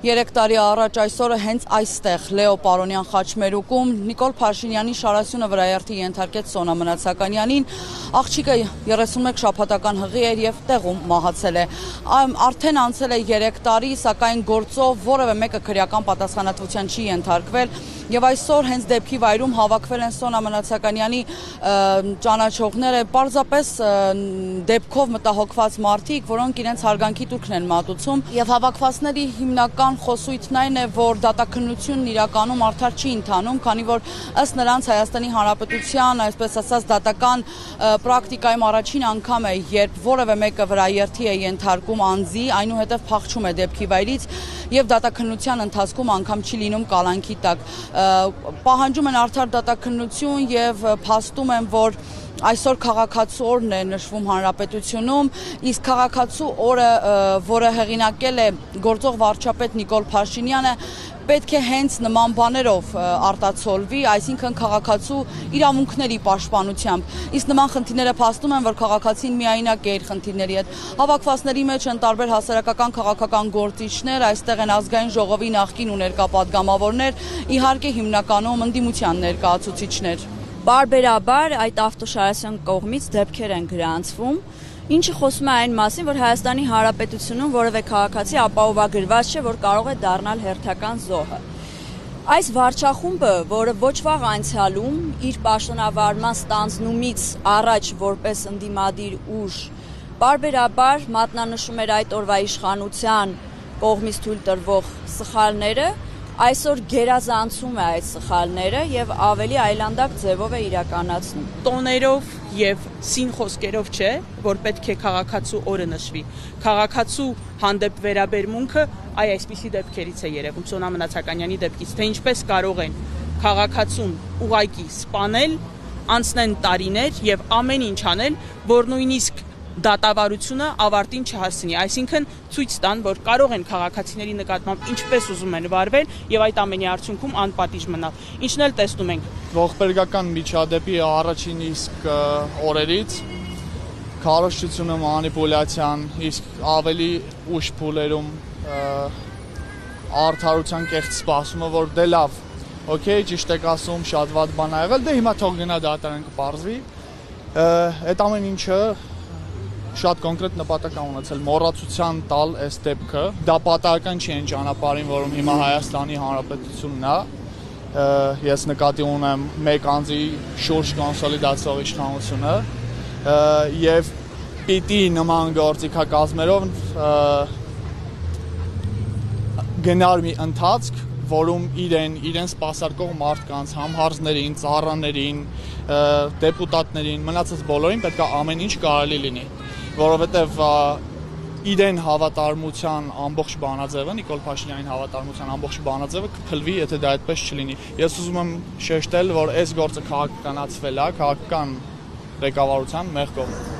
3 տարի առաջ այսօրը հենց այստեղ Լեո Պարոնյան խաչմերուկում Նիկոլ Փաշինյանի շարասյունը վրայերթի ենթարկեց Սոնա Մնացականյանին, աղջիկը 31 շաբաթական հղի էր և տեղում մահացել է։ Արդեն անցել է 3 տարի, սակայն գործով որևէ մեկը քրեական պատասխանատվության չի ենթարկվել և այսօր հենց դեպքի վայրում հավաքվել են Սոնա Մնացականյանի ճանաչողները, պարզապես դեպքով մտահոգված մարդիկ, որոնք իրենց հարգանքի տուրքն են մատուցում և հավաքվածների հիմնական խոսույթն այն է, որ դատաքննությունն իրականում արդար չի ընթանում, քանի որ ըստ նրանց Հայաստանի Հանրապետության, այսպես ասած, դատական պրակտիկայում առաջին անգամ է, երբ որևէ մեկը վրայերթի է ենթարկում անձի, այնուհետև փախչում է դեպքի վայրից և դատաքննության ընթացքում անգամ չի լինում կալանքի տակ։ Պահանջում են արդար դատաքննություն և փաստում են, որ այսօր քաղաքացու օրն է նշվում Հանրապետությունում, իսկ քաղաքացու օրը, որը հեղինակել է գործող վարչապետ Նիկոլ Փաշինյանը, պետք է հենց նման բաներով արտացոլվի, այսինքն քաղաքացու իրավունքների պաշտպանությամբ, իսկ նման խնդիրները փաստում են, որ քաղաքացին միայնակ է իր խնդիրների հետ։ Հավաքվածների մեջ են տարբեր հասարակական քաղաքական գործիչներ, այստեղ են ազգային ժողովի նախկին ու ներկա պատգամավորներ, իհարկե հիմնականում ընդդիմության ներկայացուցիչներ։ Բարբերաբար այդ ավտոշարասյան կողմից դեպքեր են գրանցվում, ինչը խոսում է այն մասին, որ Հայաստանի Հանրապետությունում որևէ քաղաքացի ապահովագրված չէ, որ կարող է դառնալ հերթական զոհը։ Այս վարչախումբը, որը ոչ վաղ անցյալում իր պաշտոնավարման ստանձնումից առաջ որպես ընդդիմադիր ուժ բարբերաբար մատնանշում էր այդ օրվա իշխանության կողմից թույլ տրվող սխալները, այսօր գերազանցում է այդ սխալները և ավելի այլանդակ ձևով է իրականացնում։ Տոներով և սին խոսքերով չէ, որ պետք է քաղաքացու օրը նշվի։ Քաղաքացու հանդեպ վերաբերմունքը այսպիսի դեպքերից է երևում, Սոնա Մնացականյանի դեպքից, թե ինչպես կարող են քաղաքացուն ուղղակի սպանել, անցնեն տարիներ և ամեն ինչ անել, որ նույնիսկ դատավարությունը ավարտին չհասցնի, այսինքն ցույց տան, որ կարող են քաղաքացիների նկատմամբ ինչպես ուզում են վարվել եւ այդ ամենի արդյունքում անպատիժ մնալ։ Ինչն էլ տեսնում ենք ողբերգական միջադեպի առաջին իսկ օրերից քարոզչությունը մանիպուլյացիան, իսկ ավելի ուշ փուլերում արդարության կեղծ սպասումը, որ դե լավ, օքեյ, ճիշտ եք ասում, շատ վատ բան ա եղել, դե հիմա թող գնա դատարան կպարզվի։ Այդ ամեն ինչը շատ կոնկրետ նպատակ է ունեցել մոռացության տալ այս դեպքը, դա պատահական չի այն ճանապարհին, որում հիմա Հայաստանի Հանրապետությունն է, ես նկատի ունեմ մեկ անձի շուրջ կոնսոլիդացող իշխանությունը եւ պիտի նման գործիքակազմերով գնար մի ընթացք, որում իրեն սպասարկող մարդկանց, համհարզներին, ծառաներին, դեպուտատներին, մնացած բոլորին պետք է ամեն ինչ կարելի լինի, որովհետև իրեն հավատարմության ամբողջ բանաձևը, Նիկոլ Փաշինյանին հավատարմության ամբողջ բանաձևը կփլվի, եթե դա այդպես չլինի։ Ես ուզում եմ շեշտել, որ այս գործը քաղաքականացվել է, քաղաքական ղեկավարության մեղքով։